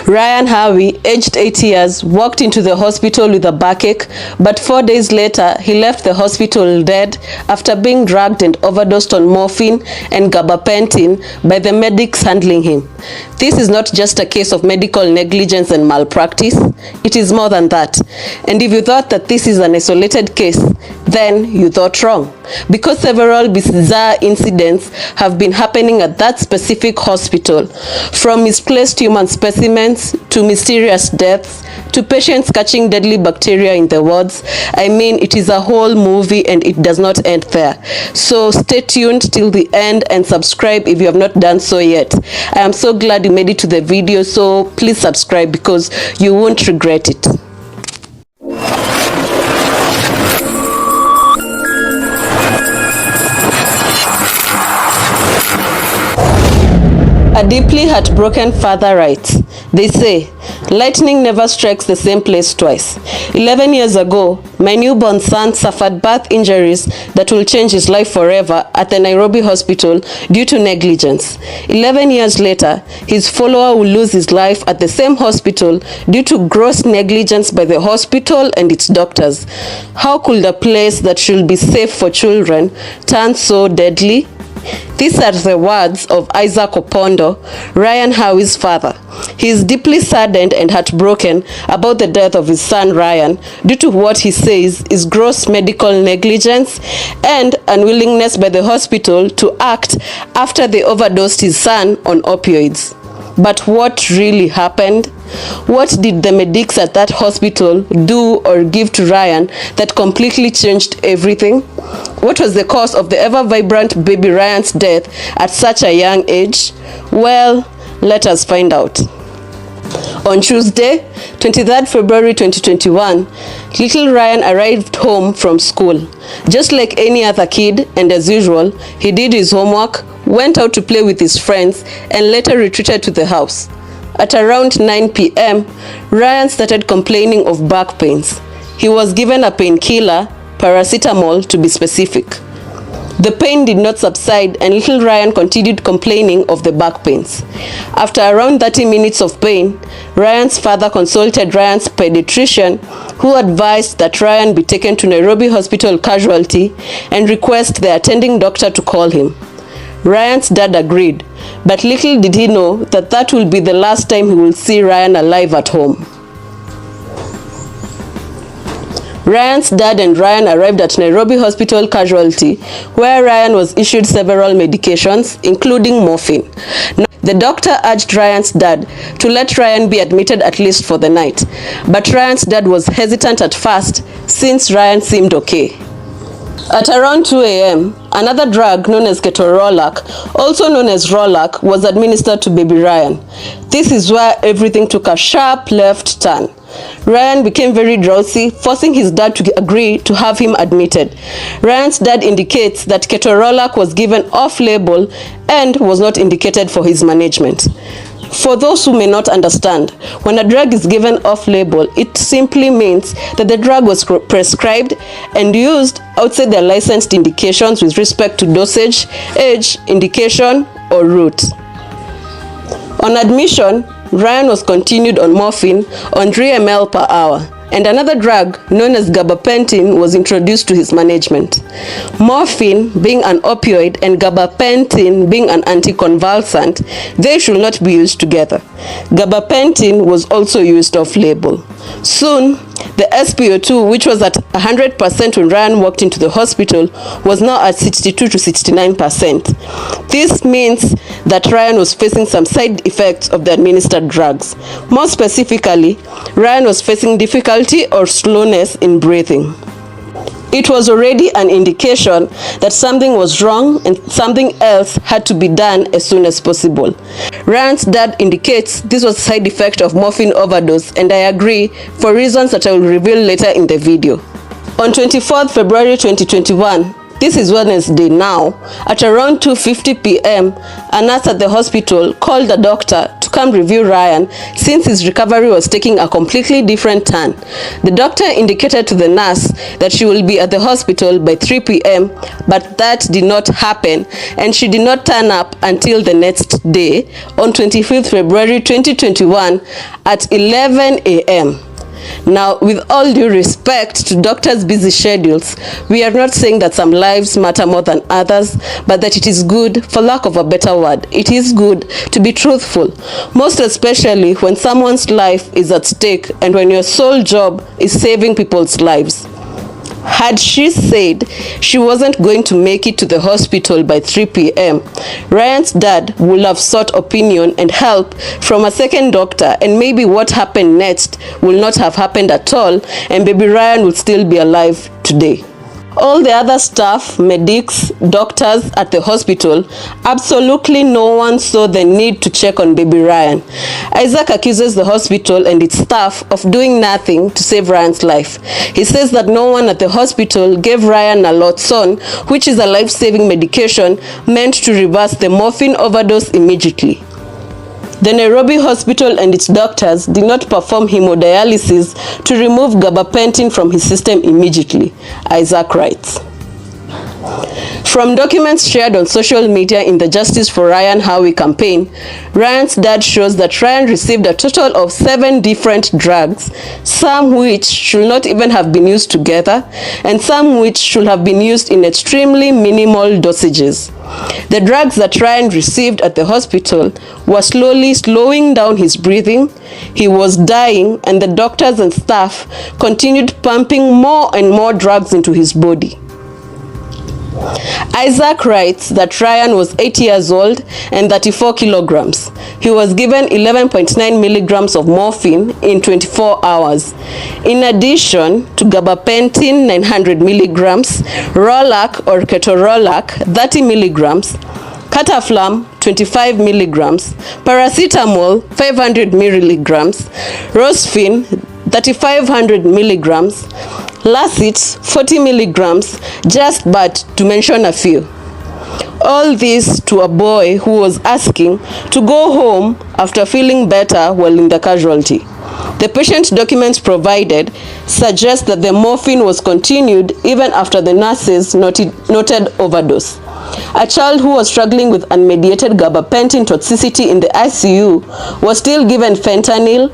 Ryan Hawi, aged 8 years, walked into the hospital with a backache, but 4 days later, he left the hospital dead after being drugged and overdosed on morphine and gabapentin by the medics handling him. This is not just a case of medical negligence and malpractice, it is more than that. And if you thought that this is an isolated case, then you thought wrong, because several bizarre incidents have been happening at that specific hospital, from misplaced human specimens to mysterious deaths to patients catching deadly bacteria in the wards. I mean, it is a whole movie and it does not end there. So stay tuned till the end and subscribe if you have not done so yet. I am so glad you made it to the video, so please subscribe because you won't regret it. A deeply heartbroken father writes, they say, lightning never strikes the same place twice. 11 years ago, my newborn son suffered birth injuries that will change his life forever at the Nairobi Hospital due to negligence. 11 years later, his follower will lose his life at the same hospital due to gross negligence by the hospital and its doctors. How could a place that should be safe for children turn so deadly? These are the words of Hawi Opondo, Ryan Hawi's father. He is deeply saddened and heartbroken about the death of his son Ryan due to what he says is gross medical negligence and unwillingness by the hospital to act after they overdosed his son on opioids. But what really happened? What did the medics at that hospital do or give to Ryan that completely changed everything? What was the cause of the ever-vibrant baby Ryan's death at such a young age? Well, let us find out. On Tuesday, 23rd February 2021, little Ryan arrived home from school. Just like any other kid, and as usual, he did his homework, went out to play with his friends, and later retreated to the house. At around 9 p.m., Ryan started complaining of back pains. He was given a painkiller, paracetamol to be specific. The pain did not subside and little Ryan continued complaining of the back pains. After around 30 minutes of pain, Ryan's father consulted Ryan's pediatrician, who advised that Ryan be taken to Nairobi Hospital casualty and request the attending doctor to call him. Ryan's dad agreed, but little did he know that that will be the last time he will see Ryan alive at home. Ryan's dad and Ryan arrived at Nairobi Hospital casualty, where Ryan was issued several medications, including morphine. The doctor urged Ryan's dad to let Ryan be admitted at least for the night, but Ryan's dad was hesitant at first since Ryan seemed okay. At around 2 a.m., another drug known as ketorolac, also known as Rolac, was administered to baby Ryan. This is where everything took a sharp left turn. Ryan became very drowsy, forcing his dad to agree to have him admitted. Ryan's dad indicates that ketorolac was given off-label and was not indicated for his management. For those who may not understand, when a drug is given off-label, it simply means that the drug was prescribed and used outside their licensed indications with respect to dosage, age, indication, or route. On admission, Ryan was continued on morphine on 3 ml per hour, and another drug known as gabapentin was introduced to his management. Morphine being an opioid and gabapentin being an anticonvulsant, they should not be used together. Gabapentin was also used off-label. Soon, the SpO2, which was at 100% when Ryan walked into the hospital, was now at 62 to 69%. This means that Ryan was facing some side effects of the administered drugs. More specifically, Ryan was facing difficulty or slowness in breathing. It was already an indication that something was wrong and something else had to be done as soon as possible. Ryan's dad indicates this was a side effect of morphine overdose, and I agree for reasons that I will reveal later in the video. On 24th February 2021, this is Wednesday now, at around 2:50 p.m., a nurse at the hospital called the doctor to come review Ryan since his recovery was taking a completely different turn. The doctor indicated to the nurse that she will be at the hospital by 3 p.m, but that did not happen, and she did not turn up until the next day, on 25th February 2021 at 11 a.m. Now, with all due respect to doctors' busy schedules, we are not saying that some lives matter more than others, but that it is good, for lack of a better word, it is good to be truthful, most especially when someone's life is at stake and when your sole job is saving people's lives. Had she said she wasn't going to make it to the hospital by 3 p.m, Ryan's dad would have sought opinion and help from a second doctor, and maybe what happened next will not have happened at all, and baby Ryan would still be alive today. All the other staff, medics, doctors at the hospital, absolutely no one saw the need to check on baby Ryan. Isaac accuses the hospital and its staff of doing nothing to save Ryan's life. He says that no one at the hospital gave Ryan naloxone, which is a life-saving medication meant to reverse the morphine overdose immediately. The Nairobi Hospital and its doctors did not perform hemodialysis to remove gabapentin from his system immediately, Isaac writes. From documents shared on social media in the Justice for Ryan Hawi campaign, Ryan's dad shows that Ryan received a total of 7 different drugs, some which should not even have been used together, and some which should have been used in extremely minimal dosages. The drugs that Ryan received at the hospital were slowly slowing down his breathing, he was dying, and the doctors and staff continued pumping more and more drugs into his body. Isaac writes that Ryan was 8 years old and 34 kilograms. He was given 11.9 milligrams of morphine in 24 hours. In addition to gabapentin 900 milligrams, Rolac or ketorolac 30 milligrams, Cataflam 25 milligrams, paracetamol 500 milligrams, Rosfin 3500 milligrams, Lasix 40 milligrams, just but to mention a few. All this to a boy who was asking to go home after feeling better while in the casualty. The patient documents provided suggest that the morphine was continued even after the nurses noted overdose. A child who was struggling with unmediated gabapentin toxicity in the ICU was still given fentanyl,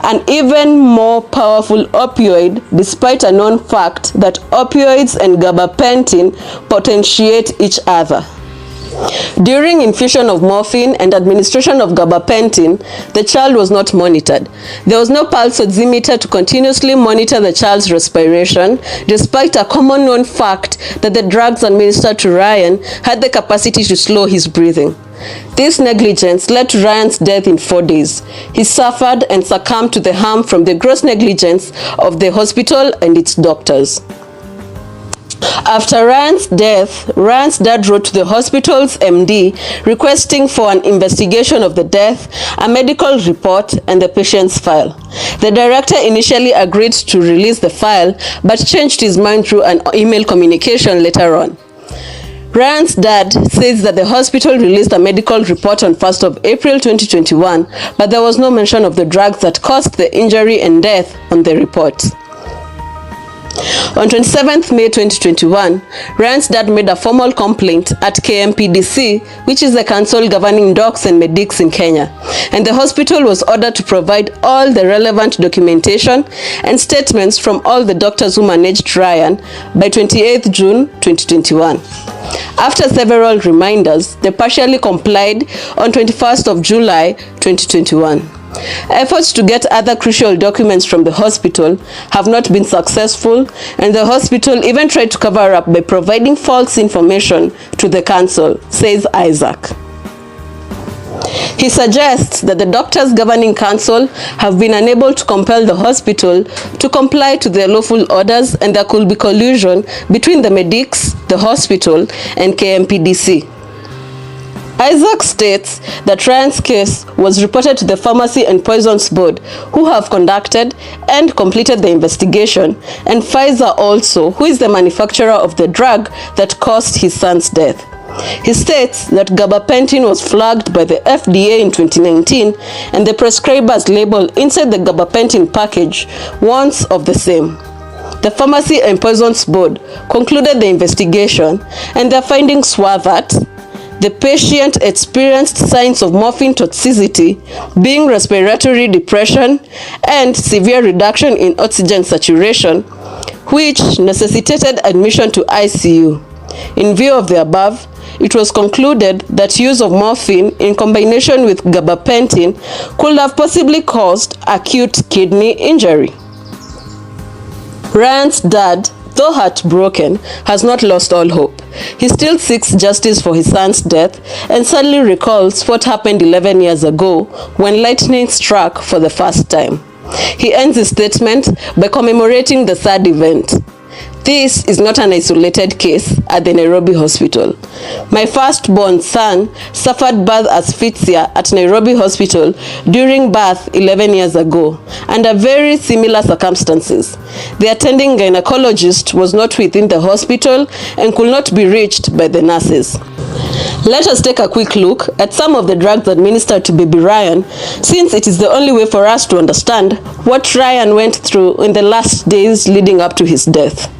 an even more powerful opioid, despite a known fact that opioids and gabapentin potentiate each other. During infusion of morphine and administration of gabapentin, the child was not monitored. There was no pulse oximeter to continuously monitor the child's respiration, despite a common known fact that the drugs administered to Ryan had the capacity to slow his breathing. This negligence led to Ryan's death in 4 days. He suffered and succumbed to the harm from the gross negligence of the hospital and its doctors. After Ryan's death, Ryan's dad wrote to the hospital's MD requesting for an investigation of the death, a medical report, and the patient's file. The director initially agreed to release the file, but changed his mind through an email communication later on. Ryan's dad says that the hospital released a medical report on 1st of April 2021, but there was no mention of the drugs that caused the injury and death on the report. On 27th May 2021, Ryan's dad made a formal complaint at KMPDC, which is the council governing docs and medics in Kenya, and the hospital was ordered to provide all the relevant documentation and statements from all the doctors who managed Ryan by 28th June 2021. After several reminders, they partially complied on 21st of July 2021. Efforts to get other crucial documents from the hospital have not been successful, and the hospital even tried to cover up by providing false information to the council, says Isaac. He suggests that the Doctors Governing Council have been unable to compel the hospital to comply to their lawful orders, and there could be collusion between the medics, the hospital, and KMPDC. Isaac states that Ryan's case was reported to the Pharmacy and Poisons Board, who have conducted and completed the investigation, and Pfizer also, who is the manufacturer of the drug that caused his son's death. He states that gabapentin was flagged by the FDA in 2019 and the prescriber's label inside the gabapentin package warns of the same. The Pharmacy and Poisons Board concluded the investigation, and their findings were that the patient experienced signs of morphine toxicity, being respiratory depression and severe reduction in oxygen saturation, which necessitated admission to ICU. In view of the above, it was concluded that use of morphine in combination with gabapentin could have possibly caused acute kidney injury. Ryan's dad, though heartbroken, has not lost all hope. He still seeks justice for his son's death and sadly recalls what happened 11 years ago when lightning struck for the first time. He ends his statement by commemorating the sad event. This is not an isolated case at the Nairobi Hospital. My firstborn son suffered birth asphyxia at Nairobi Hospital during birth 11 years ago, under very similar circumstances. The attending gynecologist was not within the hospital and could not be reached by the nurses. Let us take a quick look at some of the drugs administered to baby Ryan, since it is the only way for us to understand what Ryan went through in the last days leading up to his death.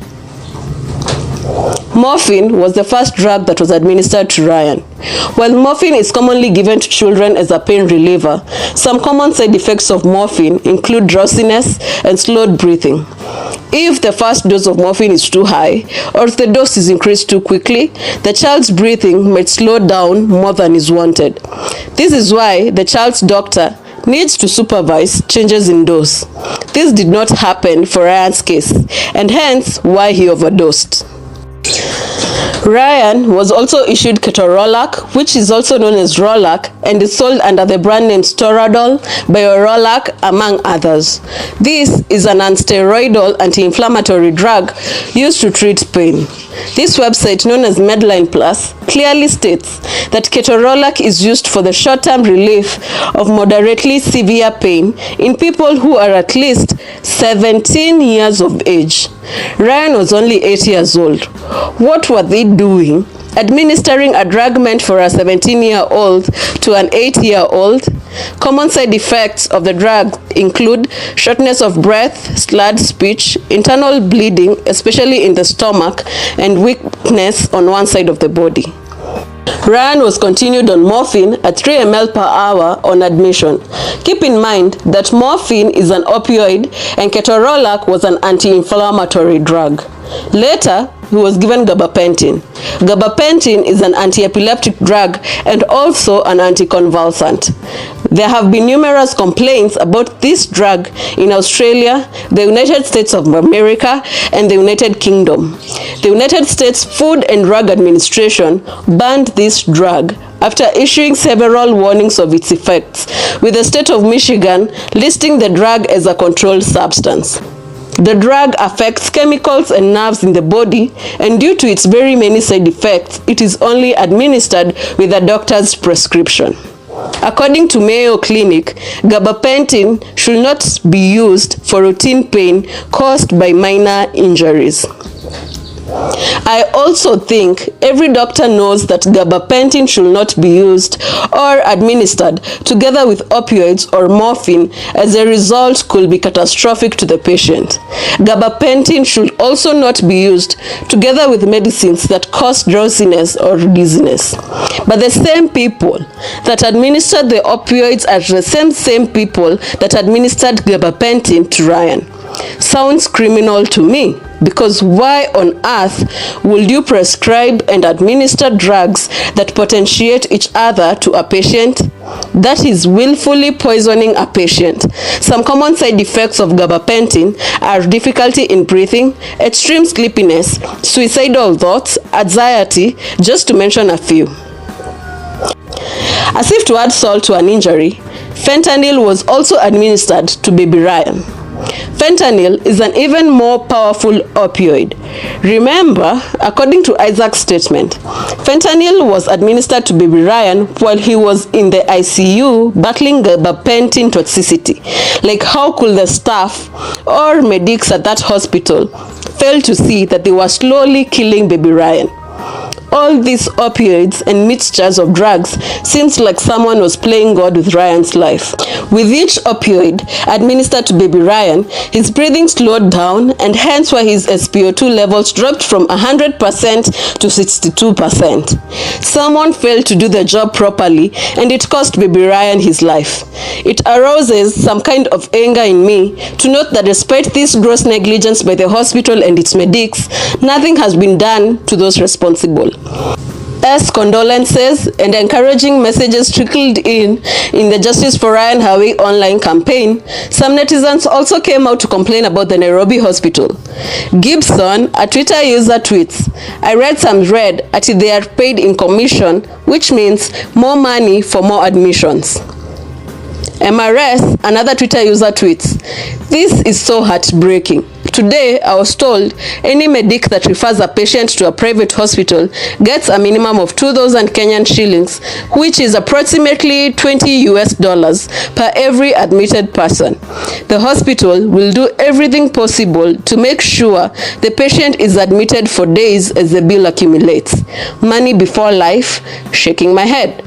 Morphine was the first drug that was administered to Ryan. While morphine is commonly given to children as a pain reliever, some common side effects of morphine include drowsiness and slowed breathing. If the first dose of morphine is too high, or if the dose is increased too quickly, the child's breathing might slow down more than is wanted. This is why the child's doctor needs to supervise changes in dose. This did not happen for Ryan's case, and hence why he overdosed. Ryan was also issued ketorolac, which is also known as Rolac, and is sold under the brand name Toradol, Biorolac, among others. This is an unsteroidal anti-inflammatory drug used to treat pain. This website, known as Medline Plus, clearly states that ketorolac is used for the short-term relief of moderately severe pain in people who are at least 17 years of age. Ryan was only 8 years old. What were they doing administering a drug meant for a 17-year-old to an 8-year-old? Common side effects of the drug include shortness of breath, slurred speech, internal bleeding, especially in the stomach, and weakness on one side of the body. Ryan was continued on morphine at 3 ml per hour on admission. Keep in mind that morphine is an opioid and ketorolac was an anti-inflammatory drug. Later, he was given gabapentin. Gabapentin is an anti-epileptic drug and also an anticonvulsant. There have been numerous complaints about this drug in Australia, the United States of America, and the United Kingdom. The United States Food and Drug Administration banned this drug after issuing several warnings of its effects, with the state of Michigan listing the drug as a controlled substance. The drug affects chemicals and nerves in the body, and due to its very many side effects, it is only administered with a doctor's prescription. According to Mayo Clinic, gabapentin should not be used for routine pain caused by minor injuries. I also think every doctor knows that gabapentin should not be used or administered together with opioids or morphine, as a result could be catastrophic to the patient. Gabapentin should also not be used together with medicines that cause drowsiness or dizziness. But the same people that administered the opioids are the same people that administered gabapentin to Ryan. Sounds criminal to me, because why on earth would you prescribe and administer drugs that potentiate each other to a patient? That is willfully poisoning a patient. Some common side effects of gabapentin are difficulty in breathing, extreme sleepiness, suicidal thoughts, anxiety, just to mention a few. As if to add salt to an injury, fentanyl was also administered to baby Ryan. Fentanyl is an even more powerful opioid. Remember, according to Isaac's statement, fentanyl was administered to baby Ryan while he was in the ICU battling gabapentin toxicity. Like, how could the staff or medics at that hospital fail to see that they were slowly killing baby Ryan? all these opioids and mixtures of drugs seems like someone was playing God with Ryan's life. With each opioid administered to baby Ryan, his breathing slowed down, and hence why his SpO2 levels dropped from 100% to 62%. Someone failed to do the job properly, and it cost baby Ryan his life. It arouses some kind of anger in me to note that despite this gross negligence by the hospital and its medics, nothing has been done to those responsible. As condolences and encouraging messages trickled in the Justice for Ryan Hawi online campaign, some netizens also came out to complain about the Nairobi Hospital. Gibson, a Twitter user, tweets, "I read some read at they are paid in commission, which means more money for more admissions." MRS, another Twitter user, tweets, "This is so heartbreaking. Today, I was told any medic that refers a patient to a private hospital gets a minimum of 2,000 Kenyan shillings, which is approximately $20 per every admitted person. The hospital will do everything possible to make sure the patient is admitted for days as the bill accumulates. Money before life?" Shaking my head.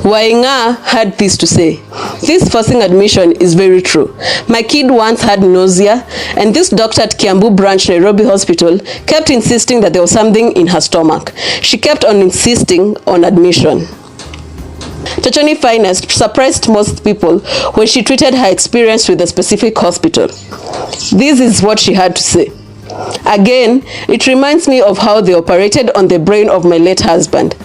Wainga had this to say, "This forcing admission is very true. My kid once had nausea, and this doctor at Kiambu branch Nairobi Hospital kept insisting that there was something in her stomach. She kept on insisting on admission." Tachoni Finest surprised most people when she tweeted her experience with a specific hospital. This is what she had to say. "Again, it reminds me of how they operated on the brain of my late husband.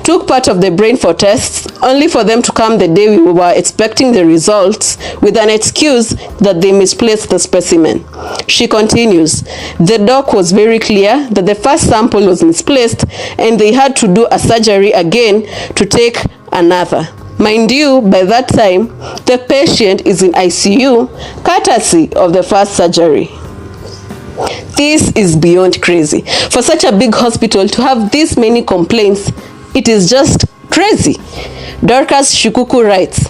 Took part of the brain for tests, only for them to come the day we were expecting the results with an excuse that they misplaced the specimen." She continues, "The doc was very clear that the first sample was misplaced and they had to do a surgery again to take another. Mind you, by that time, the patient is in ICU, courtesy of the first surgery." This is beyond crazy. For such a big hospital to have this many complaints, it is just crazy. Dorcas Shukuku writes,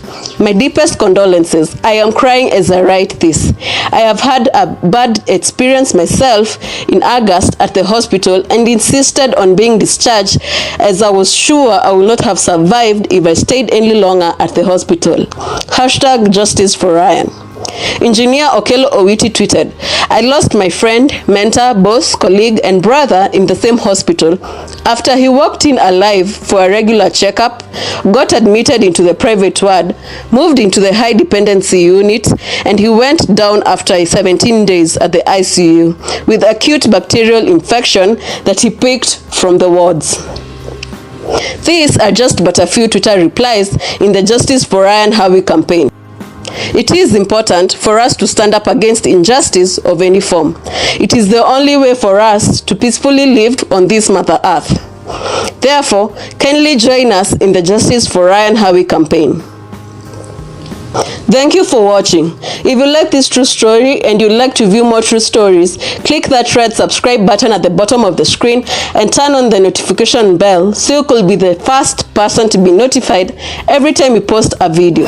"My deepest condolences. I am crying as I write this. I have had a bad experience myself in August at the hospital and insisted on being discharged as I was sure I would not have survived if I stayed any longer at the hospital. Hashtag Justice for Ryan." Engineer Okello Owiti tweeted, "I lost my friend, mentor, boss, colleague, and brother in the same hospital after he walked in alive for a regular checkup, got admitted into the private ward, moved into the high dependency unit, and he went down after 17 days at the ICU with acute bacterial infection that he picked from the wards." These are just but a few Twitter replies in the Justice for Ryan Hawi campaign. It is important for us to stand up against injustice of any form. It is the only way for us to peacefully live on this Mother Earth. Therefore, kindly join us in the Justice for Ryan Hawi campaign. Thank you for watching. If you like this true story and you'd like to view more true stories, click that red subscribe button at the bottom of the screen and turn on the notification bell so you could be the first person to be notified every time we post a video.